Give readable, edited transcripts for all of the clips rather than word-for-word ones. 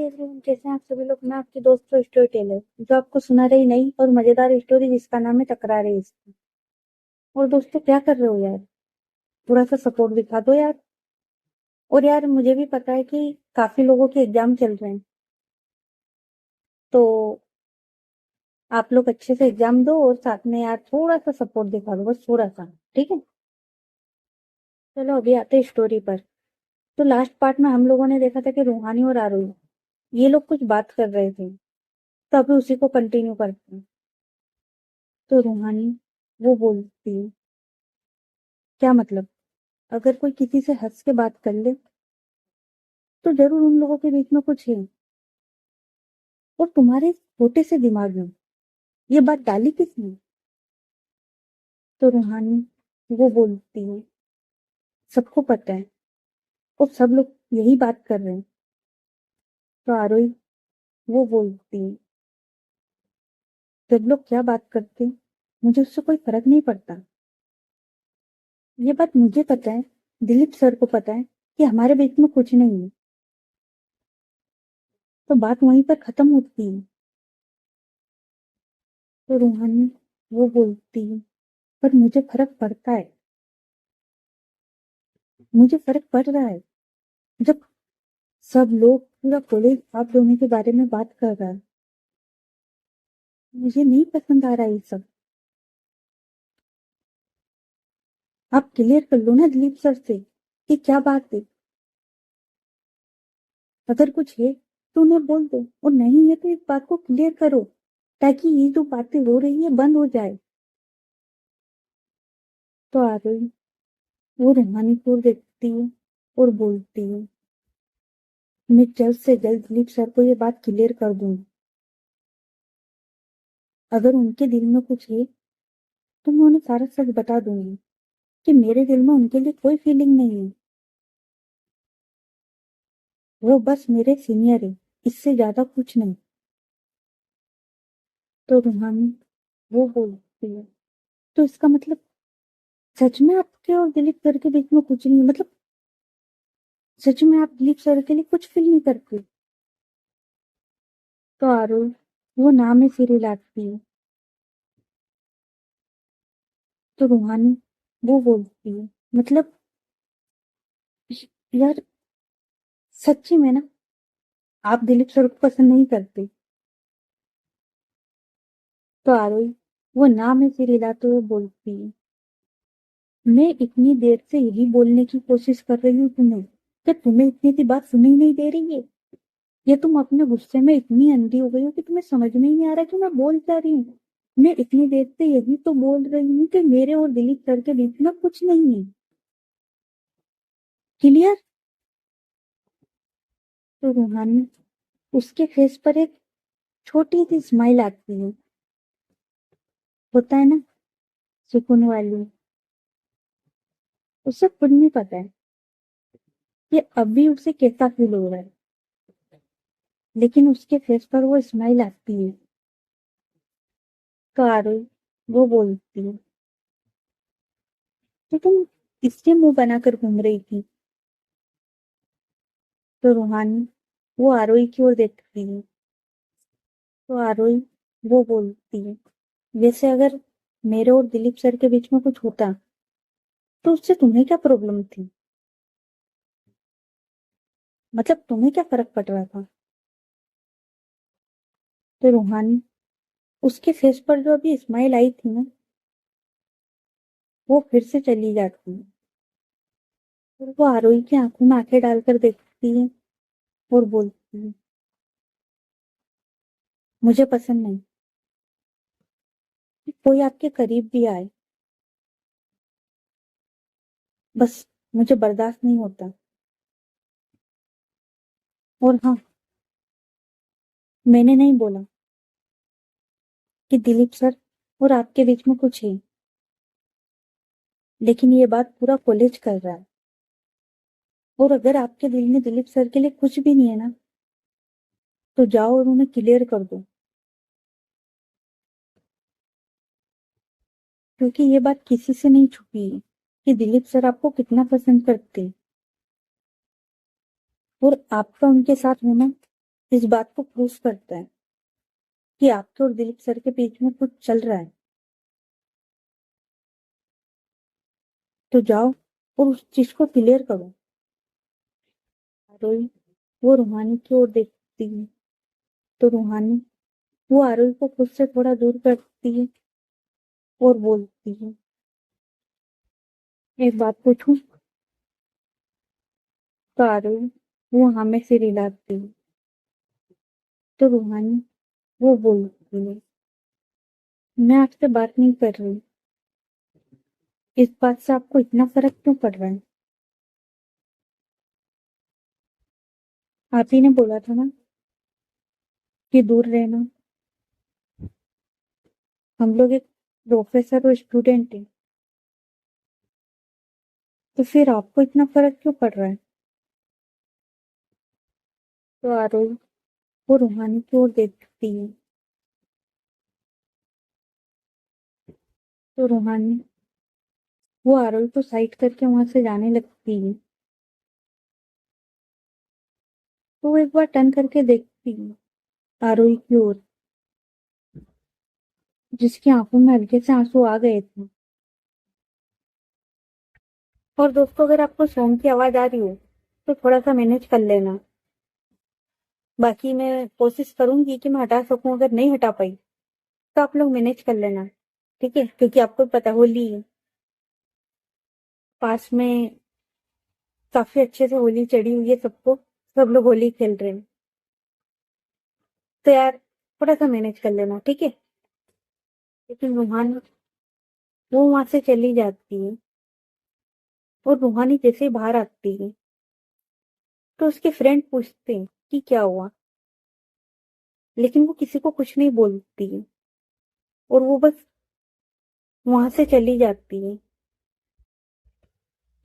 Hi everyone, कैसे हैं आप सभी लोग। मैं आपकी दोस्त स्टोरी टेलर, जो आपको सुना रही नई और मजेदार स्टोरी जिसका नाम है टकरार इश्क। और दोस्तों, क्या कर रहे हो यार? थोड़ा सा सपोर्ट दिखा दो यार। और यार, मुझे भी पता है कि काफी लोगों के एग्जाम चल रहे हैं, तो आप लोग अच्छे से एग्जाम दो और साथ में यार थोड़ा सा सपोर्ट दिखा दो, बस थोड़ा सा। ठीक है, चलो अभी आते हैं स्टोरी पर। तो लास्ट पार्ट में हम लोगों ने देखा था कि रूहानी और आरोही ये लोग कुछ बात कर रहे थे, तो अभी उसी को कंटिन्यू करते हैं। तो रूहानी वो बोलती है, क्या मतलब, अगर कोई किसी से हंस के बात कर ले तो जरूर उन लोगों के बीच में कुछ है। और तुम्हारे छोटे से दिमाग में ये बात डाली किसने? तो रूहानी वो बोलती है, सबको पता है और सब लोग यही बात कर रहे हैं। तो आरोही वो बोलती है, जब लोग क्या बात करते हैं, मुझे उससे कोई फर्क नहीं पड़ता। ये बात मुझे पता है, दिलीप सर को पता है कि हमारे बीच में कुछ नहीं है। तो बात वहीं पर खत्म होती है। तो रूहानी वो बोलती है, पर मुझे फर्क पड़ता है, मुझे फर्क पड़ रहा है। जब सब लोग पूरा कॉलेज आप दोनों के बारे में बात कर रहा है, मुझे नहीं पसंद आ रहा है ये सब। आप क्लियर कर लो ना दिलीप सर से कि क्या बात है। अगर कुछ है तो उन्हें बोल दो, और नहीं है तो इस बात को क्लियर करो, ताकि ये जो बातें हो रही है बंद हो जाए। तो आ गई वो रूहानी को देखती है और बोलती है, मैं जल्द से जल्द दिलीप सर को ये बात क्लियर कर दूंगी। अगर उनके दिल में कुछ है तो मैं उन्हें सारा सच बता दूंगी कि मेरे दिल में उनके लिए कोई फीलिंग नहीं है। वो बस मेरे सीनियर है, इससे ज्यादा कुछ नहीं। तो रूहानी वो बोलती है, तो इसका मतलब सच में आपके और दिलीप सर के बीच में कुछ नहीं, मतलब सच में आप दिलीप सर के लिए कुछ फील नहीं करते? तो आरुल वो नाम में सिर हिलाती है। तो रूहानी वो बोलती है, मतलब यार सच्ची में ना, आप दिलीप सर को पसंद नहीं करते? तो आरुल वो नाम में सिर हिलाते हुए बोलती है, मैं इतनी देर से यही बोलने की कोशिश कर रही हूँ तुम्हें, कि तुम्हें इतनी सी बात सुनी नहीं दे रही है, या तुम अपने गुस्से में इतनी अंधी हो गई हो कि तुम्हें समझ में ही नहीं आ रहा कि मैं बोल क्या रही हूँ। मैं इतनी देर से यही तो बोल रही हूँ कि मेरे और दिलीप सर के बीच में कुछ नहीं है। क्लियर? तो रूहानी उसके फेस पर एक छोटी सी स्माइल आती है, होता है ना, सुकून वाली। उसे खुद नहीं पता है कि अभी उसे कैसा फील हो रहा है, लेकिन उसके फेस पर वो स्माइल आती है। तो आरुल वो बोलती है, तो तुम इससे मुंह बनाकर घूम रही थी? तो रूहानी वो आरोही की ओर देखती है। तो आरोही वो बोलती है, वैसे अगर मेरे और दिलीप सर के बीच में कुछ होता तो उससे तुम्हें क्या प्रॉब्लम थी? मतलब तुम्हें क्या फर्क पड़ रहा था? तो रूहानी उसके फेस पर जो अभी स्माइल आई थी ना, वो फिर से चली जाती है। और वो आरोही की आंखों में आंखें डालकर देखती है और बोलती है, मुझे पसंद नहीं कि कोई आपके करीब भी आए, बस मुझे बर्दाश्त नहीं होता। और हाँ, मैंने नहीं बोला कि दिलीप सर और आपके बीच में कुछ है, लेकिन ये बात पूरा कॉलेज कर रहा है। और अगर आपके दिल में दिलीप सर के लिए कुछ भी नहीं है ना, तो जाओ और उन्हें क्लियर कर दो, क्योंकि ये बात किसी से नहीं छुपी है कि दिलीप सर आपको कितना पसंद करते हैं। और आपका उनके साथ होना इस बात को प्रूफ करता है कि आपके और दिलीप सर के बीच में कुछ चल रहा है। तो जाओ और उस चीज को क्लियर करो। आरोही वो रूहानी की ओर देखती है तो रूहानी वो आरोही को खुद से थोड़ा दूर करती है और बोलती है, एक बात पूछूं? तो आरोही वो हमें सिर हिलाती है तो रूहानी वो बोलती है, मैं आपसे बात नहीं कर रही। इस बात से आपको इतना फर्क क्यों पड़ रहा है? आप ही ने बोला था ना कि दूर रहना। हम लोग एक प्रोफेसर और स्टूडेंट है, तो फिर आपको इतना फर्क क्यों पड़ रहा है? तो आरोही वो रूहानी की ओर देखती है तो रूहानी वो आरोही को साइड करके वहां से जाने लगती है। तो वो एक बार टर्न करके देखती है आरोही की ओर, जिसकी आंखों में हल्के से आंसू आ गए थे। और दोस्तों, अगर आपको सॉन्ग की आवाज आ रही हो तो थोड़ा सा मैनेज कर लेना। बाकी मैं कोशिश करूंगी कि मैं हटा सकूं, अगर नहीं हटा पाई तो आप लोग मैनेज कर लेना, ठीक है? क्योंकि आपको पता होली है, पास में काफी अच्छे से होली चढ़ी हुई है सबको, सब लोग होली खेल रहे हैं। तो यार थोड़ा सा मैनेज कर लेना, ठीक है? लेकिन रूहानी वो वहां से चली जाती है और रूहानी जैसे ही बाहर आती है तो उसके फ्रेंड पूछते हैं कि क्या हुआ, लेकिन वो किसी को कुछ नहीं बोलती है और वो बस वहां से चली जाती है।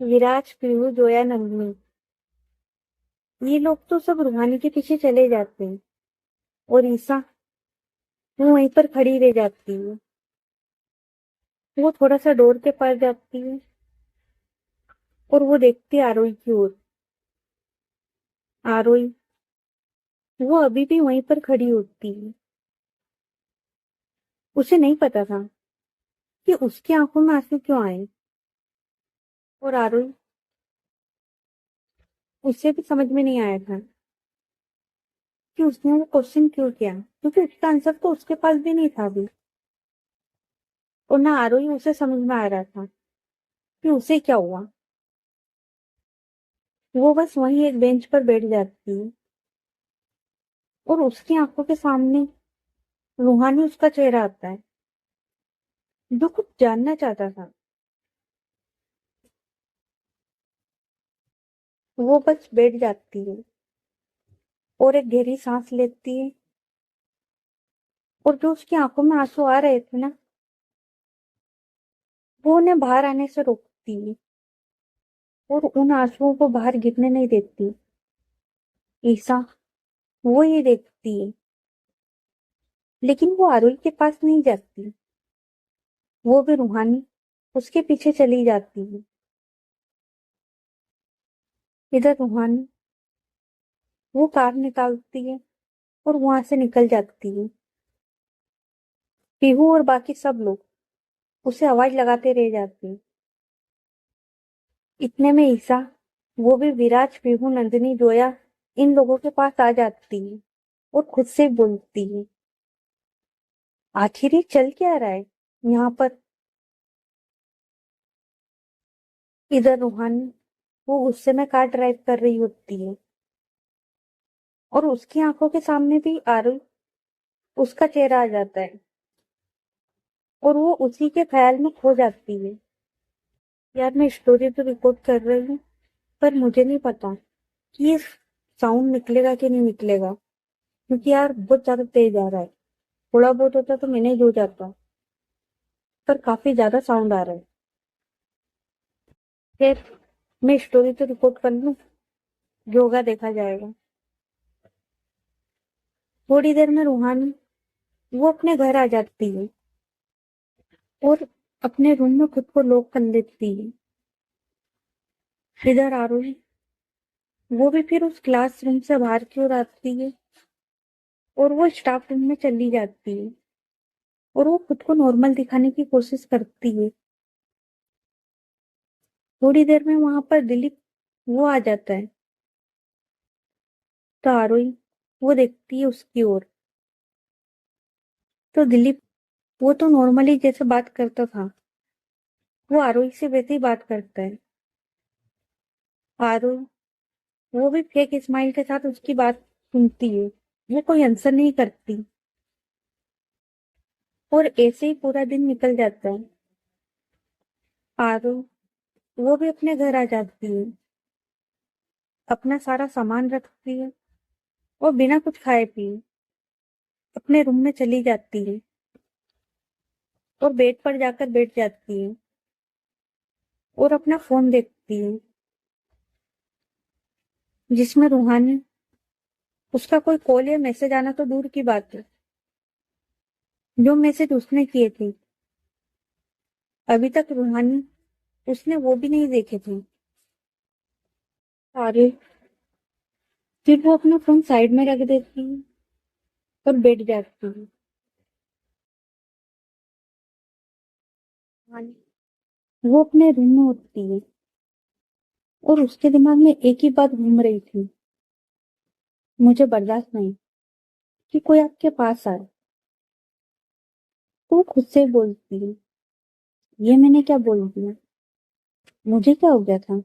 विराज, पीहू, जोया, नंदिनी, ये लोग तो सब रूहानी के पीछे चले जाते हैं और ईसा वो वहीं पर खड़ी रह जाती है। वो थोड़ा सा डोर के पास जाती है और वो देखती है आरोही की ओर। आरोही वो अभी भी वहीं पर खड़ी होती है। उसे नहीं पता था कि उसकी आंखों में आंसू क्यों आए, और आरोही उसे भी समझ में नहीं आया था कि उसने वो क्वेश्चन क्यों किया, क्योंकि उसका आंसर तो उसके पास भी नहीं था अभी। और ना आरोही उसे समझ में आ रहा था कि उसे क्या हुआ। वो बस वहीं एक बेंच पर बैठ जाती है और उसकी आंखों के सामने रूहानी उसका चेहरा आता है, जो कुछ जानना चाहता था। वो बस बैठ जाती है और एक गहरी सांस लेती है, और जो उसकी आंखों में आंसू आ रहे थे ना, वो उन्हें बाहर आने से रोकती है और उन आंसुओं को बाहर गिरने नहीं देती। ईसा वो ये देखती है, लेकिन वो आरुल के पास नहीं जाती। वो भी रूहानी उसके पीछे चली जाती है। इधर रूहानी वो कार निकालती है और वहां से निकल जाती है। पीहू और बाकी सब लोग उसे आवाज लगाते रह जाते हैं। इतने में ईसा वो भी विराज, पीहू, नंदिनी, जोया इन लोगों के पास आ जाती है और खुद से बोलती है, आखिर ये चल क्या रहा है यहाँ पर? इधर रूहानी वो गुस्से में कार ड्राइव कर रही होती है और उसकी आंखों के सामने भी आरुल उसका चेहरा आ जाता है और वो उसी के ख्याल में खो जाती है। यार मैं स्टोरी तो रिकॉर्ड कर रही हूँ, पर मुझे नहीं पता कि ये साउंड निकलेगा कि नहीं निकलेगा, क्योंकि यार बहुत ज्यादा तेज आ रहा है। थोड़ा बहुत होता तो मैनेज हो जाता, पर काफी ज्यादा साउंड आ रहा है। फिर मैं स्टोरी तो रिकॉर्ड कर लूं, जो होगा देखा जाएगा। थोड़ी देर में रूहानी वो अपने घर आ जाती है और अपने रूम में खुद को लॉक कर लेती है। इधर आरुषि वो भी फिर उस क्लासरूम से बाहर की ओर आती है और वो स्टाफ रूम में चली जाती है और वो खुद को नॉर्मल दिखाने की कोशिश करती है। थोड़ी देर में वहां पर दिलीप वो आ जाता है। तो आरोही वो देखती है उसकी ओर। तो दिलीप वो तो नॉर्मली जैसे बात करता था, वो आरोही से वैसे ही बात करता है। आरोही वो भी फेक स्माइल के साथ उसकी बात सुनती है। वो कोई आंसर नहीं करती और ऐसे ही पूरा दिन निकल जाता है। आरोही वो भी अपने घर आ जाती है, अपना सारा सामान रखती है और बिना कुछ खाए पिए अपने रूम में चली जाती है और बेड पर जाकर बैठ जाती है और अपना फोन देखती है, जिसमें रूहानी उसका कोई कॉल या मैसेज आना तो दूर की बात है। जो मैसेज उसने किए थे अभी तक रूहानी उसने वो भी नहीं देखे थे। अरे फिर वो अपना फोन साइड में रख देती है और बैठ जाती है। वो अपने रूम में उठती है और उसके दिमाग में एक ही बात घूम रही थी, मुझे बर्दाश्त नहीं कि कोई आपके पास आए। तो वो खुद से बोलती है, ये मैंने क्या बोल दिया, मुझे क्या हो गया था।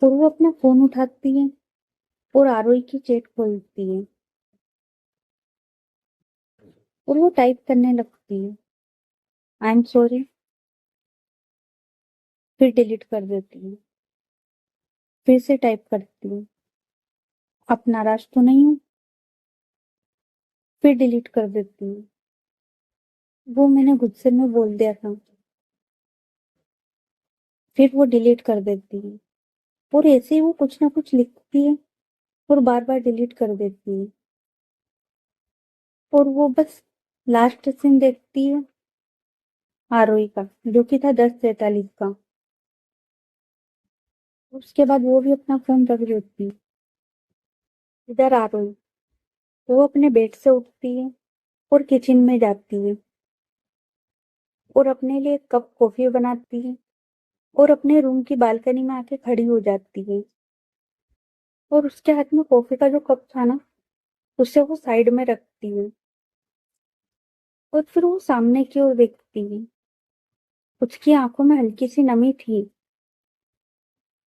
और वो अपना फोन उठाती है और आरोही की चैट खोलती है और वो टाइप करने लगती है, आई एम सॉरी, फिर डिलीट कर देती है। फिर से टाइप करती है, आप नाराज तो नहीं हो, फिर डिलीट कर देती है। वो मैंने गुस्से में बोल दिया था, फिर वो डिलीट कर देती है। और ऐसे ही वो कुछ ना कुछ लिखती है और बार बार डिलीट कर देती है। और वो बस लास्ट सीन देखती है आरोही का, जो कि था 10:43 का। उसके बाद वो भी अपना फोन रख देती है। इधर आरोही वो अपने बेड से उठती है और किचन में जाती है और अपने लिए एक कप कॉफी बनाती है और अपने रूम की बालकनी में आके खड़ी हो जाती है और उसके हाथ में कॉफी का जो कप था ना, उसे वो साइड में रखती है और फिर वो सामने की ओर देखती है। उसकी आंखों में हल्की सी नमी थी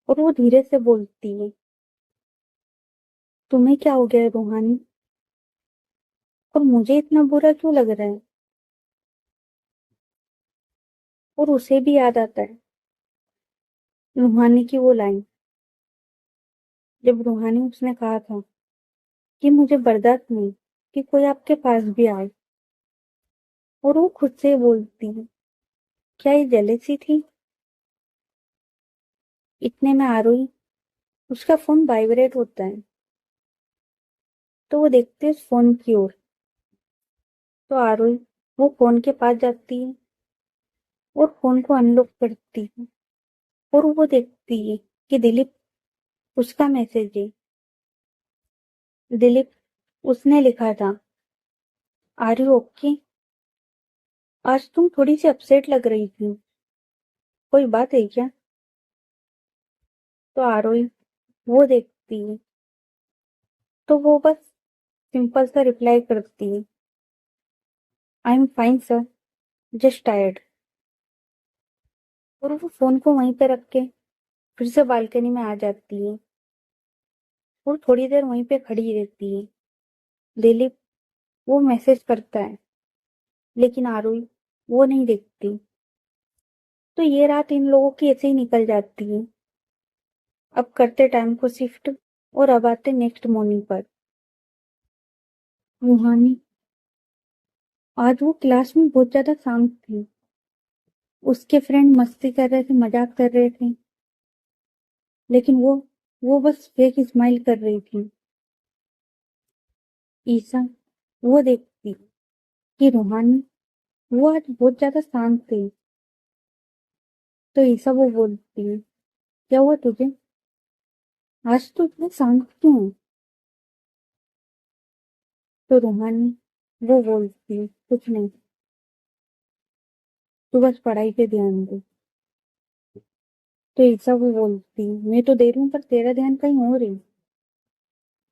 और वो धीरे से बोलती है, तुम्हें क्या हो गया है रूहानी, और मुझे इतना बुरा क्यों लग रहा है। और उसे भी याद आता है रूहानी की वो लाइन, जब रूहानी उसने कहा था कि मुझे बर्दाश्त नहीं कि कोई आपके पास भी आए। और वो खुद से बोलती है, क्या ये जेलेसी थी। इतने में आरोही उसका फोन वाइब्रेट होता है। तो वो देखती है उस फोन की ओर। तो आरोही वो फोन के पास जाती है और फोन को अनलॉक करती है और वो देखती है कि दिलीप उसका मैसेज है। दिलीप उसने लिखा था, आर यू ओके, आज तुम थोड़ी सी अपसेट लग रही थी, कोई बात है क्या। तो आरोही वो देखती है तो वो बस सिंपल सा रिप्लाई करती है, I am fine sir, just tired. और वो फोन को वहीं पे रख के फिर से बालकनी में आ जाती है और थोड़ी देर वहीं पे खड़ी रहती है। दिलीप वो मैसेज करता है लेकिन आरोही वो नहीं देखती। तो ये रात इन लोगों की ऐसे ही निकल जाती है। अब करते टाइम को शिफ्ट और अब आते नेक्स्ट मॉर्निंग पर। रूहानी आज वो क्लास में बहुत ज्यादा शांत थी। उसके फ्रेंड मस्ती कर रहे थे, मजाक कर रहे थे, लेकिन वो बस फेक स्माइल कर रही थी। ईसा वो देखती कि रूहानी वो आज बहुत ज्यादा शांत थी। तो ईसा वो बोलती है, क्या हुआ तुझे, आज तो इतना शांत क्यों है? तो रूहानी वो बोलती कुछ नहीं, तू बस पढ़ाई पे ध्यान दे। तो ईसा वो बोलती मैं तो दे रही हूँ पर तेरा ध्यान कहीं और है,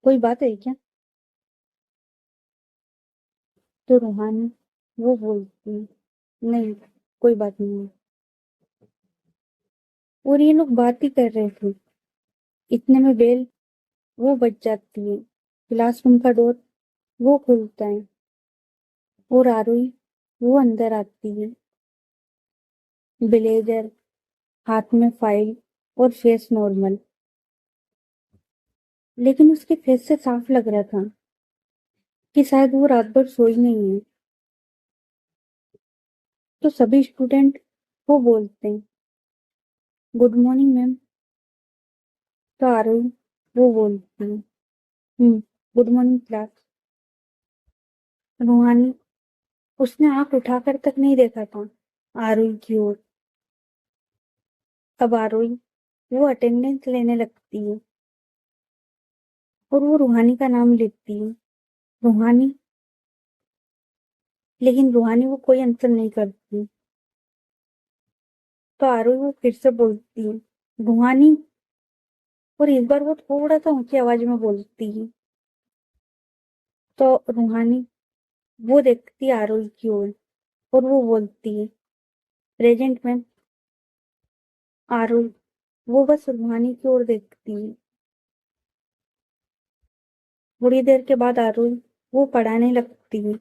कोई बात है क्या? तो रूहानी वो बोलती नहीं, कोई बात नहीं है। और ये लोग बात ही कर रहे थे, इतने में बेल वो बज जाती है, क्लासरूम का डोर वो खुलता है और आरुई वो अंदर आती है, ब्लेजर, हाथ में फाइल और फेस नॉर्मल, लेकिन उसके फेस से साफ लग रहा था कि शायद वो रात भर सोई नहीं है। तो सभी स्टूडेंट वो बोलते हैं गुड मॉर्निंग मैम। तो आरुई वो बोलती है गुड मॉर्निंग क्लास। रूहानी उसने आंख उठाकर तक नहीं देखा था आरुई की ओर। अब आरुई वो अटेंडेंस लेने लगती है और वो रूहानी का नाम लेती है, रूहानी। लेकिन रूहानी वो कोई आंसर नहीं करती। तो आरुई वो फिर से बोलती है रूहानी, और इस बार वो थोड़ा सा ऊंची आवाज में बोलती है। तो रूहानी वो देखती है आरुई की ओर और वो बोलती है प्रेजेंट मैम। आरुई वो बस रूहानी की ओर देखती है। थोड़ी देर के बाद आरुई वो पढ़ाने लगती है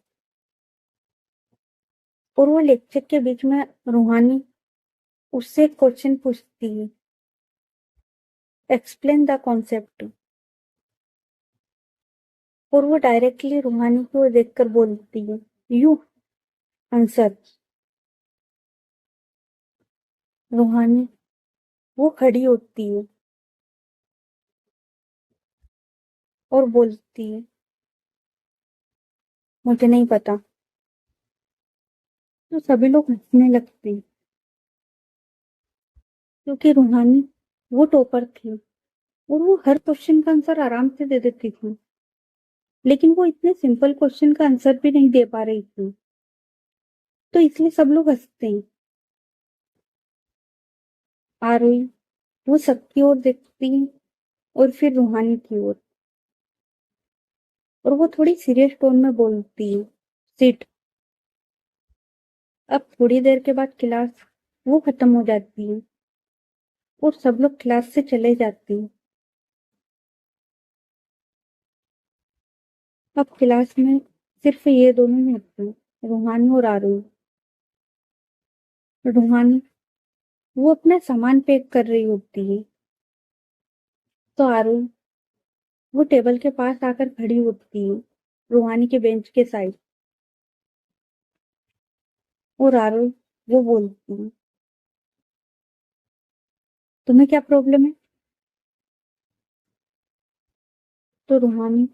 और वो लेक्चर के बीच में रूहानी उससे एक क्वेश्चन पूछती है, एक्सप्लेन द कॉन्सेप्ट। और वो डायरेक्टली रूहानी की ओर देखकर बोलती है यू आंसर। रूहानी वो खड़ी होती है और बोलती है मुझे नहीं पता। तो सभी लोग हंसने लगते हैं क्योंकि रूहानी वो टॉपर थी और वो हर क्वेश्चन का आंसर आराम से दे देती थी, लेकिन वो इतने सिंपल क्वेश्चन का आंसर भी नहीं दे पा रही थी। तो इसलिए सब लोग हंसते हैं। आरोही वो सबकी ओर देखती है और फिर रूहानी की ओर, और वो थोड़ी सीरियस टोन में बोलती है सिट। अब थोड़ी देर के बाद क्लास वो खत्म हो जाती है और सब लोग क्लास से चले जाते हैं। अब क्लास में सिर्फ ये दोनों ही होते हैं, रूहानी और आरोही। रूहानी वो अपना सामान पैक कर रही होती है। तो आरोही वो टेबल के पास आकर खड़ी होती है, रूहानी के बेंच के साइड। और आरोही वो बोलती है तुम्हें क्या प्रॉब्लम है? तो रूहानी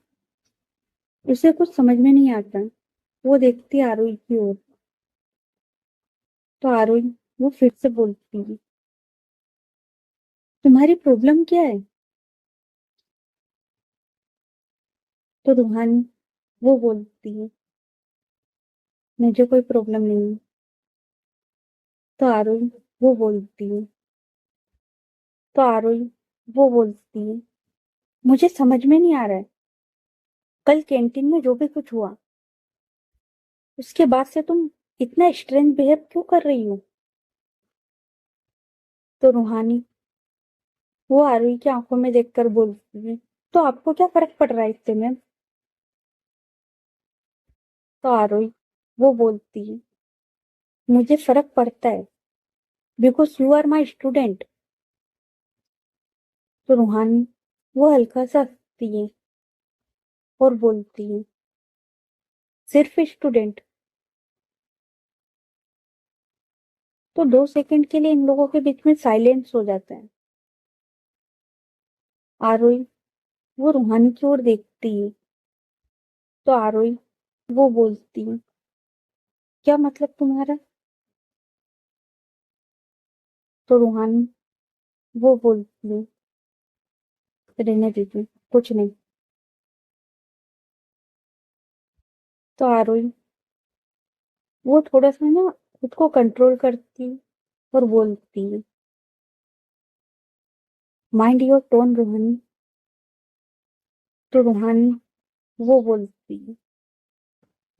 उसे कुछ समझ में नहीं आता, वो देखती है आरोही की ओर। तो आरोही वो फिर से बोलती है तुम्हारी प्रॉब्लम क्या है? तो रूहानी वो बोलती है मुझे कोई प्रॉब्लम नहीं है। तो आरोही वो बोलती है तो आरोही वो बोलती है मुझे समझ में नहीं आ रहा है, कल कैंटीन में जो भी कुछ हुआ उसके बाद से तुम इतना स्ट्रेंज बिहेव क्यों कर रही हो? तो रूहानी वो आरोही की आंखों में देखकर बोलती है तो आपको क्या फर्क पड़ रहा है इससे मैम? तो आरोही वो बोलती है मुझे फर्क पड़ता है because you are my student. तो रूहानी वो हल्का सा हंसती है और बोलती है सिर्फ स्टूडेंट? तो 2 सेकंड के लिए इन लोगों के बीच में साइलेंस हो जाता है। आरोही वो रूहानी की ओर देखती है। तो आरोही वो बोलती है क्या मतलब तुम्हारा? तो रूहानी वो बोलती है रहने दीजिए, कुछ नहीं। तो आरोही वो थोड़ा सा ना खुद को कंट्रोल करती और बोलती, माइंड योर टोन रूहानी। तो रूहानी वो बोलती,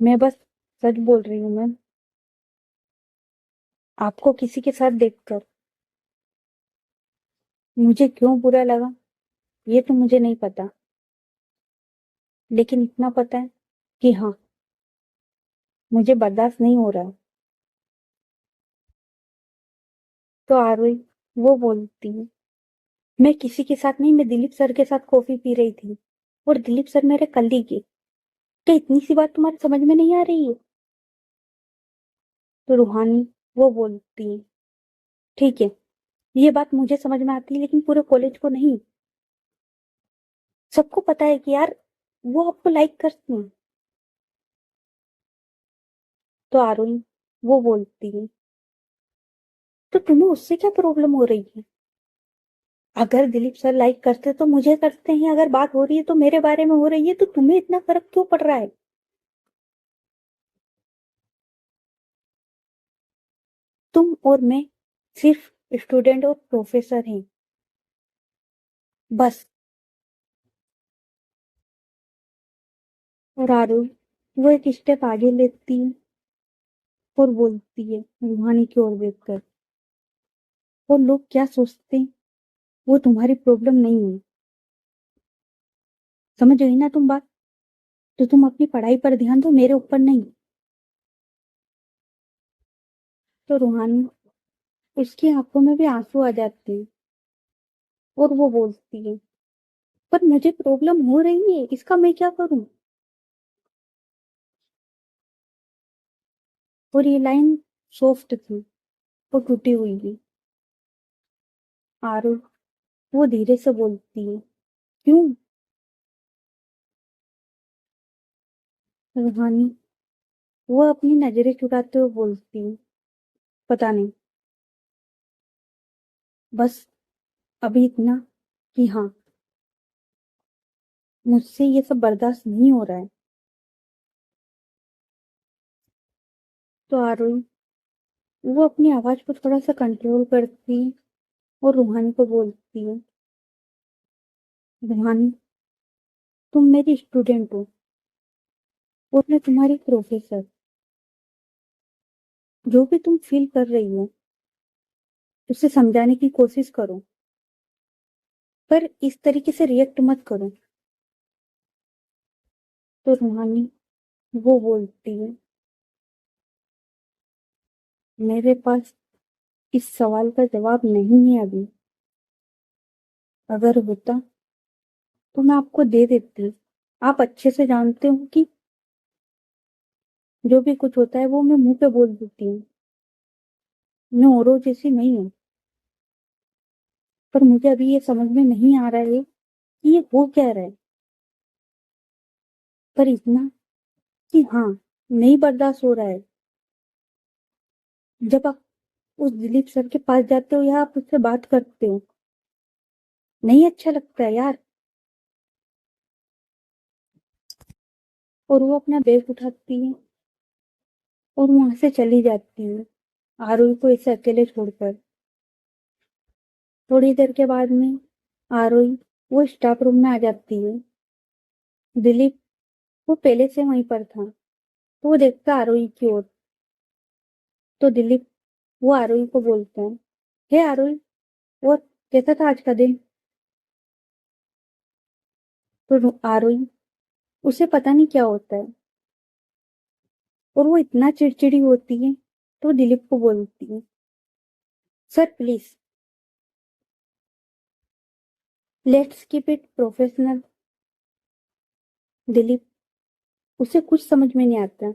मैं बस सच बोल रही हूँ मैम, आपको किसी के साथ देखकर मुझे क्यों बुरा लगा ये तो मुझे नहीं पता, लेकिन इतना पता है कि हाँ, मुझे बर्दाश्त नहीं हो रहा। तो आरोही वो बोलती, मैं किसी के साथ नहीं, मैं दिलीप सर के साथ कॉफी पी रही थी और दिलीप सर मेरे कलीग है। क्या इतनी सी बात तुम्हारे समझ में नहीं आ रही है? तो रूहानी वो बोलती, ठीक है, ये बात मुझे समझ में आती है लेकिन पूरे कॉलेज को नहीं। सबको पता है कि यार वो आपको लाइक करती हैं। तो आरोही वो बोलती है, तो तुम्हें उससे क्या प्रॉब्लम हो रही है? अगर दिलीप सर लाइक करते तो मुझे करते हैं, अगर बात हो रही है तो मेरे बारे में हो रही है, तो तुम्हें इतना फर्क क्यों पड़ रहा है? तुम और मैं सिर्फ स्टूडेंट और प्रोफेसर हैं, बस। और आरोही वो एक स्टेप आगे लेती है और बोलती है रूहानी की ओर देखकर, और लोग क्या सोचते हैं वो तुम्हारी प्रॉब्लम नहीं है। समझ गई ना तुम बात? तो तुम अपनी पढ़ाई पर ध्यान दो, मेरे ऊपर नहीं। तो रूहानी उसकी आंखों में भी आंसू आ जाते हैं और वो बोलती है, पर मुझे प्रॉब्लम हो रही है, इसका मैं क्या करूं? और ये लाइन सॉफ्ट थी और टूटी हुई थी। आरू वो धीरे से बोलती है, क्यों? रूहानी वो अपनी नजरें चुराते हुए बोलती है, पता नहीं, बस अभी इतना कि हाँ, मुझसे ये सब बर्दाश्त नहीं हो रहा है। तो आरोही वो अपनी आवाज को थोड़ा सा कंट्रोल करती और रूहानी को बोलती है, रूहानी तुम मेरी स्टूडेंट हो और मैं तुम्हारी प्रोफेसर। जो भी तुम फील कर रही हो उसे समझाने की कोशिश करो, पर इस तरीके से रिएक्ट मत करो। तो रूहानी वो बोलती है, मेरे पास इस सवाल का जवाब नहीं है अभी, अगर होता तो मैं आपको दे देती। आप अच्छे से जानते हो कि जो भी कुछ होता है वो मैं मुंह पे बोल देती हूँ, मैं औरों जैसी नहीं हूँ। पर मुझे अभी ये समझ में नहीं आ रहा है कि ये हो क्या रहा है, पर इतना कि हाँ, नहीं बर्दाश्त हो रहा है। जब आप उस दिलीप सर के पास जाते हो या आप उससे बात करते हो, नहीं अच्छा लगता है यार। और वो अपना बैग उठाती है और वहां से चली जाती है, आरोही को इसे अकेले छोड़कर। थोड़ी देर के बाद में आरोही वो स्टाफ रूम में आ जाती है। दिलीप वो पहले से वहीं पर था, तो वो देखता है आरोही की ओर। तो दिलीप वो आरोही को बोलता है, हे आरोही, और कैसा था आज का दिन? तो आरोही उसे पता नहीं क्या होता है और वो इतना चिड़चिड़ी होती है, तो दिलीप को बोलती है, sir please, let's keep it professional. Dilip उसे कुछ समझ में नहीं आता,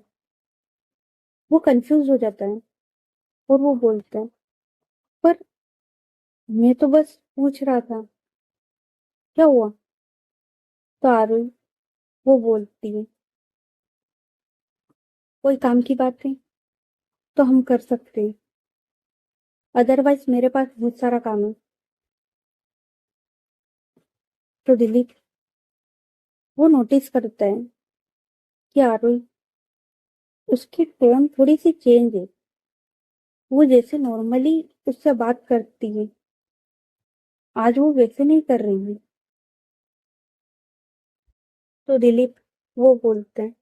वो कंफ्यूज हो जाता है और वो बोलता है, पर मैं तो बस पूछ रहा था, क्या हुआ? तो आरोही वो बोलती है, कोई काम की बात है तो हम कर सकते हैं, अदरवाइज मेरे पास बहुत सारा काम है। तो दिलीप वो नोटिस करता है कि आरोही उसकी टोन थोड़ी सी चेंज है। वो जैसे नॉर्मली उससे बात करती है, आज वो वैसे नहीं कर रही है। तो दिलीप वो बोलते हैं,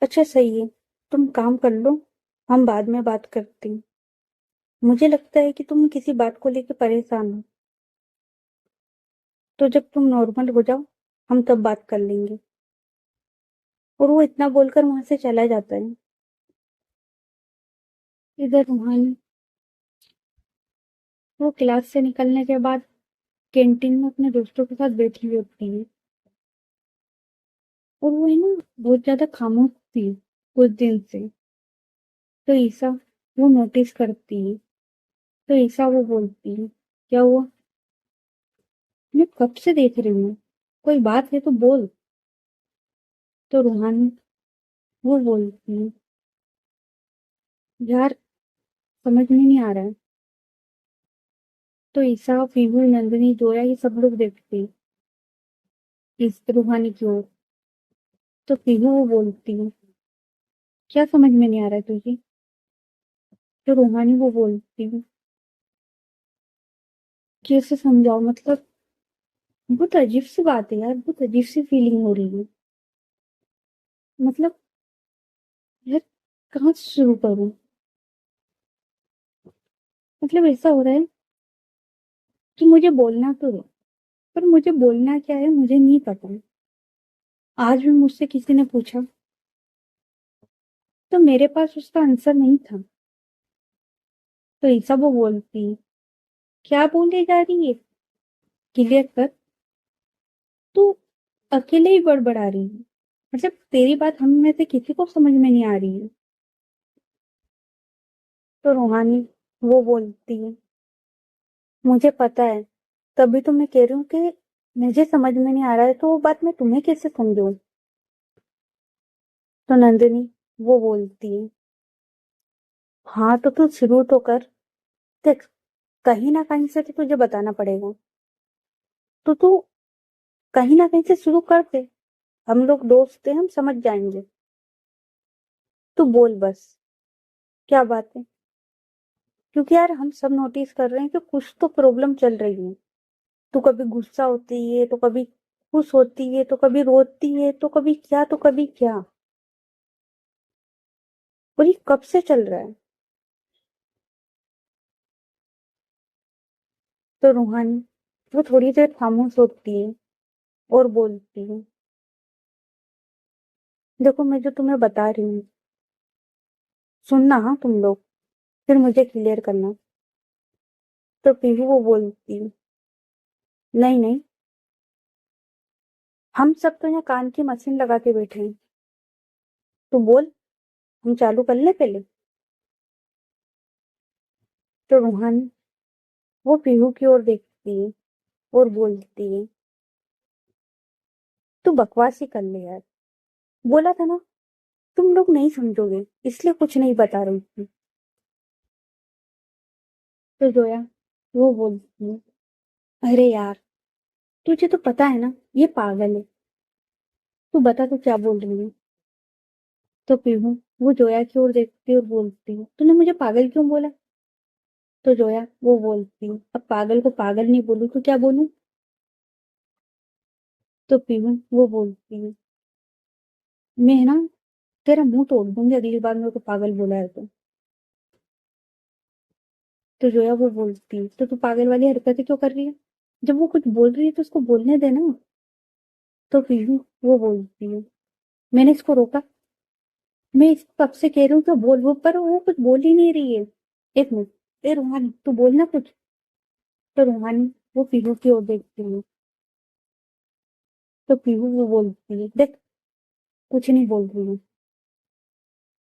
अच्छा सही है, तुम काम कर लो, हम बाद में बात करते हैं। मुझे लगता है कि तुम किसी बात को लेकर परेशान हो, तो जब तुम नॉर्मल हो जाओ हम तब बात कर लेंगे। और वो इतना बोलकर वहां से चला जाता है। इधर रूहानी, वो क्लास से निकलने के बाद कैंटीन में अपने दोस्तों के साथ बैठी हुई होती है। और वो है ना, बहुत ज्यादा खामोश थी कुछ दिन से। तो ईसा वो नोटिस करती है। तो ईसा वो बोलती है, क्या हुआ? मैं कब से देख रही हूँ, कोई बात है तो बोल। तो रूहानी वो बोलती है, यार समझ में नहीं आ रहा है। तो ईसा, पीहू, नंदिनी, जोया ये सब लोग देखते हैं इस रूहानी की ओर। तो पीहू वो बोलती है, क्या समझ में नहीं आ रहा है तुझे? तो रूहानी वो बोलती है, कैसे समझाओ मतलब, बहुत अजीब सी बात है यार, बहुत अजीब सी फीलिंग हो रही है। मतलब यार, कहाँ से शुरू करूं? मतलब ऐसा हो रहा है कि मुझे बोलना तो है, पर मुझे बोलना क्या है मुझे नहीं पता। आज भी मुझसे किसी ने पूछा तो मेरे पास उसका आंसर नहीं था। तो ईसा वो बोलती, क्या बोले जा रही है, क्लियर कर। तू अकेले ही बड़बड़ा रही है, मतलब तेरी बात हम में से किसी को समझ में नहीं आ रही है। तो रूहानी वो बोलती है, मुझे पता है, तभी तो मैं कह रही हूँ कि मुझे समझ में नहीं आ रहा है, तो वो बात मैं तुम्हें कैसे समझाऊं। तो नंदिनी वो बोलती है, हाँ तो तू शुरू तो कर। देख, कहीं ना कहीं से तो तुझे बताना पड़ेगा, तो तू कहीं ना कहीं से शुरू कर दे। हम लोग दोस्त हैं, हम समझ जाएंगे। तू बोल बस, क्या बात है? क्योंकि यार हम सब नोटिस कर रहे हैं कि कुछ तो प्रॉब्लम चल रही है। तू कभी गुस्सा होती है, तो कभी खुश होती है, तो कभी रोती है, तो कभी क्या, तो कभी क्या। और ये कब से चल रहा है? तो रूहानी वो थोड़ी देर खामोश होती है और बोलती है, देखो मैं जो तुम्हें बता रही हूँ, सुनना हाँ तुम लोग, फिर मुझे क्लियर करना। तो पीहू वो बोलती है, नहीं नहीं, हम सब तो यहाँ कान की मशीन लगा के बैठे हैं। तू बोल, हम चालू कर ले पहले। तो रूहानी वो पीहू की ओर देखती है और बोलती है, तू बकवास ही कर ले यार, बोला था ना तुम लोग नहीं समझोगे, इसलिए कुछ नहीं बता रही थी। तो जोया वो बोलती है, अरे यार तुझे तो पता है ना ये पागल है, तू बता तू क्या बोल रही है। तो पीहू वो जोया की ओर देखती है और बोलती है, तूने मुझे पागल क्यों बोला? तो जोया वो बोलती है, अब पागल को पागल नहीं बोलूं तो क्या बोलूं? तो पीहू वो बोलती है, मैं ना तेरा मुंह तोड़ दूंगी अगली बार मेरे को पागल बोला है तो। तो जोया वो बोलती है, तो तू पागल वाली हरकतें क्यों कर रही है? जब वो कुछ बोल रही है तो उसको बोलने देना। तो पीहू वो बोलती है, मैंने इसको रोका, मैं इसको कब से कह रही हूँ कि बोल, वो पर वो कुछ बोल ही नहीं रही है। एक मिनट, ए रूहानी तू बोलना कुछ। तो रूहानी वो पीहू की ओर देखती है। तो पीहू वो बोलती है, देख कुछ नहीं बोल रही हूँ।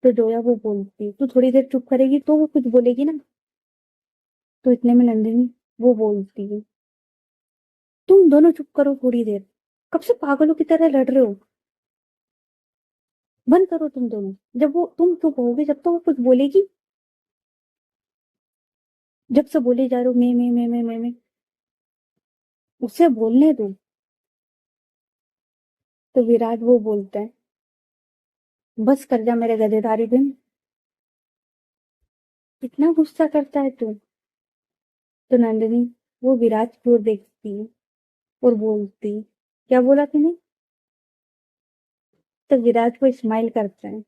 तो जोया वो बोलती है, तू थोड़ी देर चुप करेगी तो वो कुछ बोलेगी ना। तो इतने में नंदिनी वो बोलती है, तुम दोनों चुप करो थोड़ी देर, कब से पागलों की तरह लड़ रहे हो, बंद करो तुम दोनों। जब वो तुम चुप होगे जब तो वो कुछ बोलेगी, जब से बोले जा रहे हो मैं उसे बोलने दो। तो विराट वो बोलता है, बस कर जा मेरे गधेदारी दिन। इतना गुस्सा करता है तू। तो नंदिनी वो विराज की ओर देखती और बोलती, क्या बोला तूने? तो विराज को स्माइल करता है।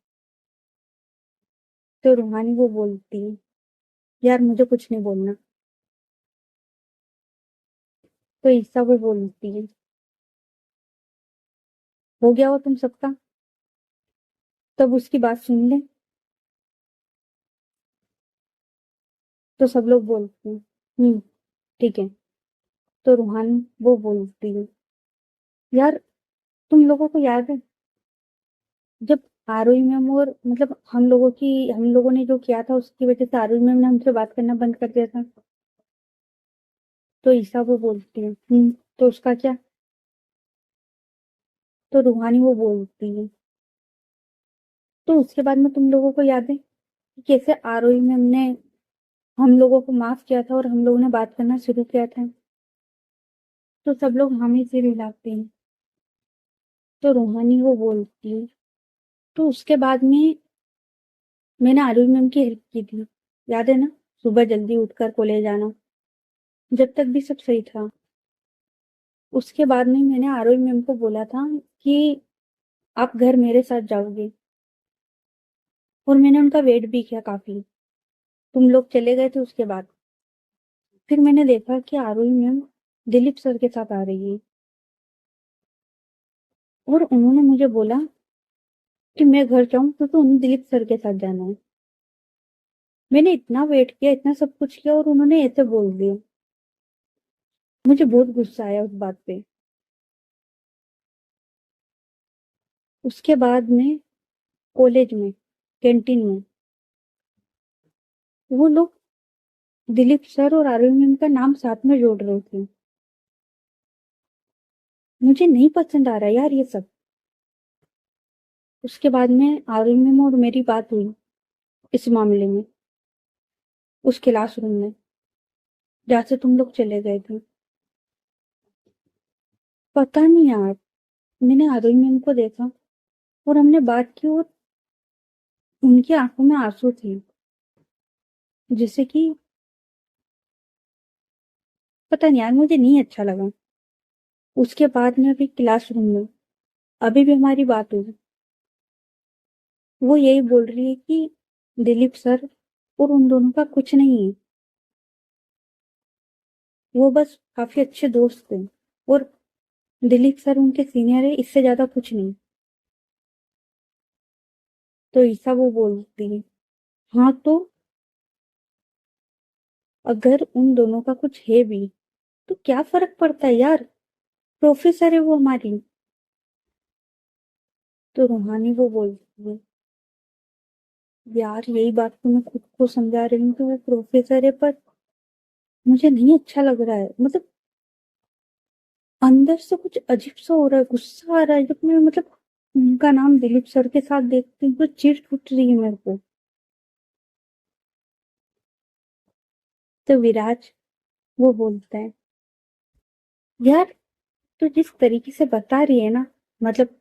तो रूहानी वो बोलती, यार मुझे कुछ नहीं बोलना। तो ईसा वो बोलती है, हो गया हो तुम सबका। तब उसकी बात सुन ले। तो सब लोग बोलते हैं, ठीक है। तो रूहानी वो बोलती है, यार तुम लोगों को याद है जब आरोही मैम और मतलब हम लोगों ने जो किया था उसकी वजह से आरोही मैम ने हमसे बात करना बंद कर दिया था। तो ईसा वो बोलती है, तो उसका क्या? तो रूहानी वो बोलती है, तो उसके बाद में तुम लोगों को याद है कि कैसे आरोही मैम ने हम लोगों को माफ किया था और हम लोगों ने बात करना शुरू किया था। तो सब लोग हामी से हिलाते हैं। तो रूहानी वो बोलती है, तो उसके बाद में मैंने आरोही मैम की हेल्प की थी, याद है ना? सुबह जल्दी उठकर कॉलेज आना, जब तक भी सब सही था। उसके बाद में मैंने आरोही मैम को बोला था कि आप घर मेरे साथ जाओगे, और मैंने उनका वेट भी किया काफी। तुम लोग चले गए थे उसके बाद। फिर मैंने देखा कि आरोही मैम दिलीप सर के साथ आ रही है, और उन्होंने मुझे बोला कि मैं घर जाऊं क्योंकि उन्हें दिलीप सर के साथ जाना है। मैंने इतना वेट किया, इतना सब कुछ किया, और उन्होंने ऐसे बोल दिया। मुझे बहुत गुस्सा आया उस बात पे। उसके बाद में कॉलेज में कैंटीन में वो लोग दिलीप सर और आरोही मैम का नाम साथ में जोड़ रहे थे। मुझे नहीं पसंद आ रहा यार ये सब। उसके बाद में आरोही मैम और मेरी बात हुई इस मामले में, उस क्लासरूम में जहाँ से तुम लोग चले गए थे। पता नहीं यार, मैंने आरोही मैम को देखा और हमने बात की, और उनकी आंखों में आंसू थे, जैसे कि पता नहीं यार, मुझे नहीं अच्छा लगा। उसके बाद में अभी क्लासरूम में अभी भी हमारी बात हुई। वो यही बोल रही है कि दिलीप सर और उन दोनों का कुछ नहीं है, वो बस काफी अच्छे दोस्त थे, और दिलीप सर उनके सीनियर है, इससे ज्यादा कुछ नहीं। तो ईसा वो बोलती है, हाँ तो अगर उन दोनों का कुछ है भी तो क्या फर्क पड़ता है यार, प्रोफेसर है वो हमारी। तो रूहानी वो बोलती है, यार यही बात तो मैं खुद को समझा रही हूँ कि वो प्रोफेसर है, पर मुझे नहीं अच्छा लग रहा है। मतलब अंदर से कुछ अजीब सा हो रहा है, गुस्सा आ रहा है, जब मैं मतलब उनका नाम दिलीप सर के साथ देखती हूँ तो चिढ़ छूट रही है मेरे को। तो विराज वो बोलता है, यार तू जिस तरीके से बता रही है ना, मतलब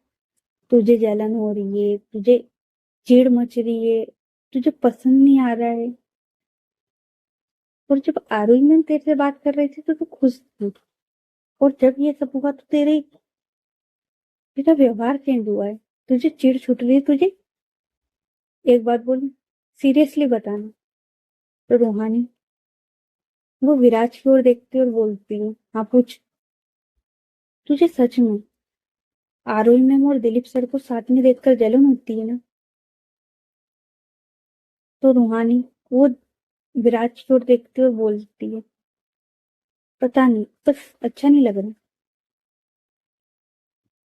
तुझे जलन हो रही है, तुझे चिढ़ मच रही है, तुझे पसंद नहीं आ रहा है, और जब आरोही में तेरे से बात कर रही थी तो तू खुश थी, और जब ये सब हुआ तो तेरा व्यवहार चेंज हुआ है, तुझे चिढ़ छूट रही है तुझे। एक बात बोलूं, सीरियसली बताना। तो रूहानी वो विराज की ओर देखती और बोलती है, हाँ पूछ। तुझे सच में आरोही मैम और दिलीप सर को साथ में देखकर जलन होती है ना? तो रूहानी वो विराज की ओर देखती और बोलती है, पता नहीं, बस अच्छा नहीं लग रहा।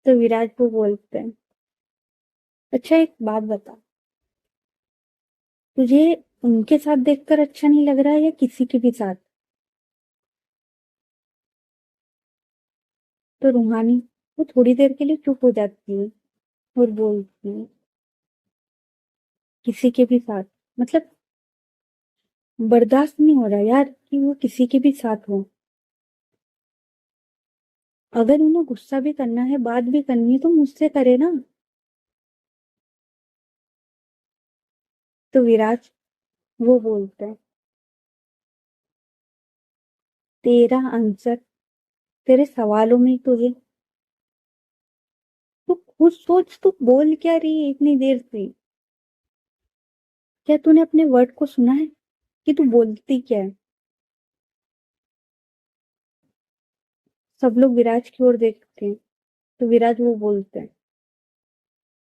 तो विराज को बोलते हैं, अच्छा एक बात बता, तुझे उनके साथ देखकर अच्छा नहीं लग रहा है या किसी के भी साथ? तो रूहानी वो थोड़ी देर के लिए चुप हो जाती है और बोलती है, किसी के भी साथ मतलब बर्दाश्त नहीं हो रहा यार कि वो किसी के भी साथ हो। अगर उन्हें गुस्सा भी करना है, बात भी करनी है, तो मुझसे करे ना। तो विराज वो बोलता है, तेरा आंसर तेरे सवालों में तो है। तू खुद सोच, तू बोल क्या रही है इतनी देर से? क्या तूने अपने वर्ड को सुना है कि तू बोलती क्या है? सब लोग विराज की ओर देखते हैं। तो विराज वो बोलता है,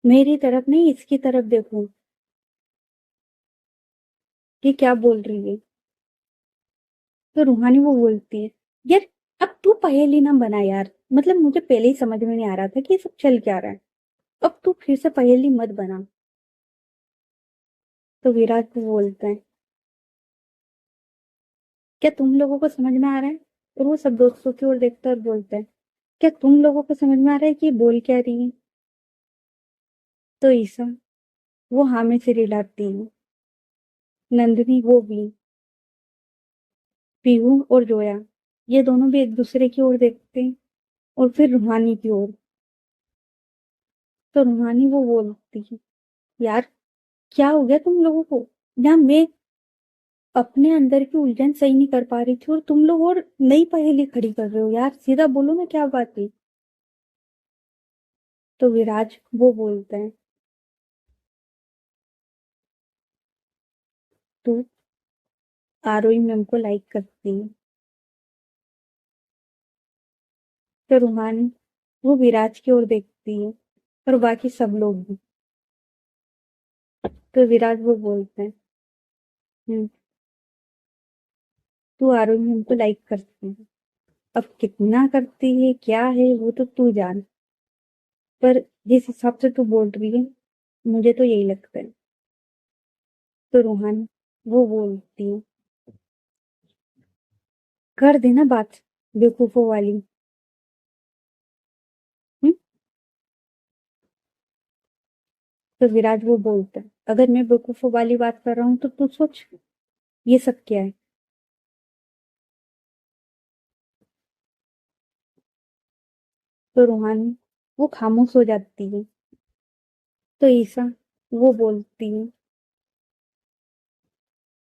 मेरी तरफ नहीं, इसकी तरफ देखो कि क्या बोल रही है। तो रूहानी वो बोलती है, यार अब तू पहेली ना बना यार, मतलब मुझे पहले ही समझ में नहीं आ रहा था कि ये सब चल क्या रहा है। अब तू फिर से पहेली मत बना। तो विराज वो बोलता है, क्या तुम लोगों को समझ में आ रहा है? और वो सब दोस्तों की ओर देखता है और बोलता है, क्या तुम लोगों को समझ में आ रहा है कि ये बोल क्या रही है? तो ईसा वो हाँ में सिर हिलाती है। नंदिनी वो भी, पीहू और जोया ये दोनों भी एक दूसरे की ओर देखते हैं और फिर रूहानी की ओर। तो रूहानी वो बोलती है, यार क्या हो गया तुम लोगों को? या मैं अपने अंदर की उलझन सही नहीं कर पा रही थी और तुम लोग और नई पहेली खड़ी कर रहे हो, यार सीधा बोलो ना क्या बात है। तो विराज वो बोलता है, तू आरोही मैम को लाइक करती है। तो रूहानी वो विराज की ओर देखती है और बाकी सब लोग भी। तो विराज वो बोलते हैं, "हम्म, तू आरोही मैम को लाइक करती है। अब कितना करती है क्या है वो तो तू जान, पर जिस हिसाब से तू बोल रही है मुझे तो यही लगता है।" तो रूहानी वो बोलती है, कर देना बात बेवकूफों वाली। हम्म। तो विराज वो बोलता है, अगर मैं बेवकूफों वाली बात कर रहा हूँ तो तू सोच ये सब क्या है। तो रूहानी वो खामोश हो जाती है। तो ईसा वो बोलती है,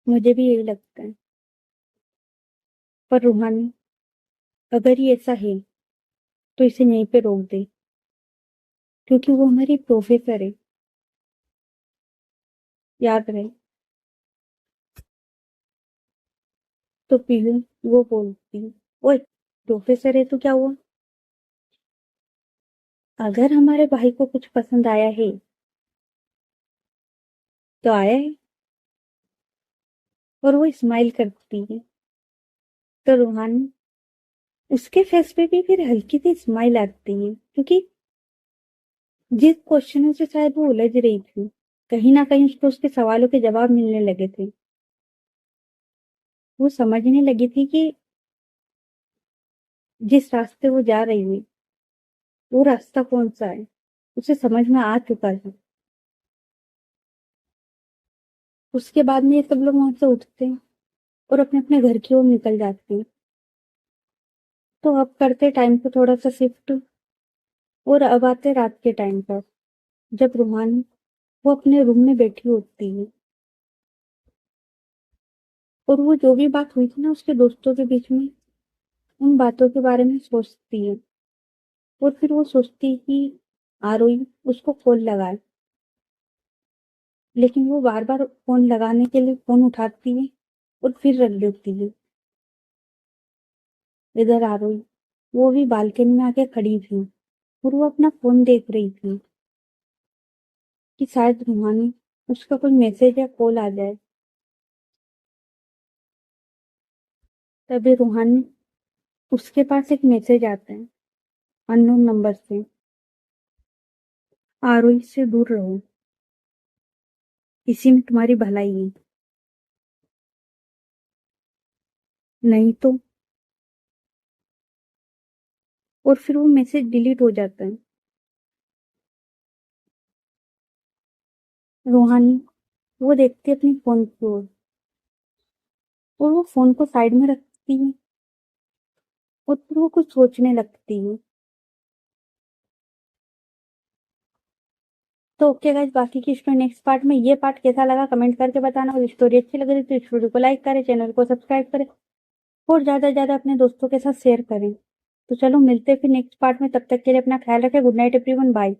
मुझे भी यही लगता है। पर रूहानी अगर ये ऐसा है तो इसे यहीं पे रोक दे, क्योंकि वो हमारी प्रोफेसर है, याद रहे। तो पीहू वो बोलती है, ओए प्रोफेसर है तो क्या हुआ? अगर हमारे भाई को कुछ पसंद आया है तो आया है। और वो स्माइल करती है। तो रूहानी उसके फेस पे भी फिर हल्की सी स्माइल आती है, क्योंकि जिस क्वेश्चनों से शायद वो उलझ रही थी कहीं ना कहीं उसको उसके सवालों के जवाब मिलने लगे थे। वो समझने लगी थी कि जिस रास्ते वो जा रही हुई वो रास्ता कौन सा है, उसे समझ में आ चुका है। उसके बाद में ये सब लोग वहां से उठते हैं और अपने अपने घर की ओर निकल जाते हैं। तो अब करते टाइम को थोड़ा सा शिफ्ट और अब आते रात के टाइम पर, जब रूहानी वो अपने रूम में बैठी होती है और वो जो भी बात हुई थी ना उसके दोस्तों के बीच में, उन बातों के बारे में सोचती है। और फिर वो सोचती है कि आरोही उसको कॉल लगाए, लेकिन वो बार बार फोन लगाने के लिए फोन उठाती है और फिर रख देती है। इधर आरोही वो भी बालकनी में आके खड़ी थी और वो अपना फोन देख रही थी कि शायद रूहानी उसका कोई मैसेज या कॉल आ जाए। तभी रूहानी उसके पास एक मैसेज आता है अननोन नंबर से, आरोही से दूर रहो, इसी में तुम्हारी भलाई है, नहीं तो। और फिर वो मैसेज डिलीट हो जाता है। रूहानी वो देखती है अपनी फोन की ओर और वो फोन को साइड में रखती है और फिर वो कुछ सोचने लगती है। तो ओके गाइस, बाकी की स्टोरी नेक्स्ट पार्ट में। ये पार्ट कैसा लगा कमेंट करके बताना, और स्टोरी अच्छी लग रही तो स्टोरी को लाइक करें, चैनल को सब्सक्राइब करें और ज्यादा से ज्यादा अपने दोस्तों के साथ शेयर करें। तो चलो मिलते हैं फिर नेक्स्ट पार्ट में, तब तक के लिए अपना ख्याल रखें। Good night everyone, bye.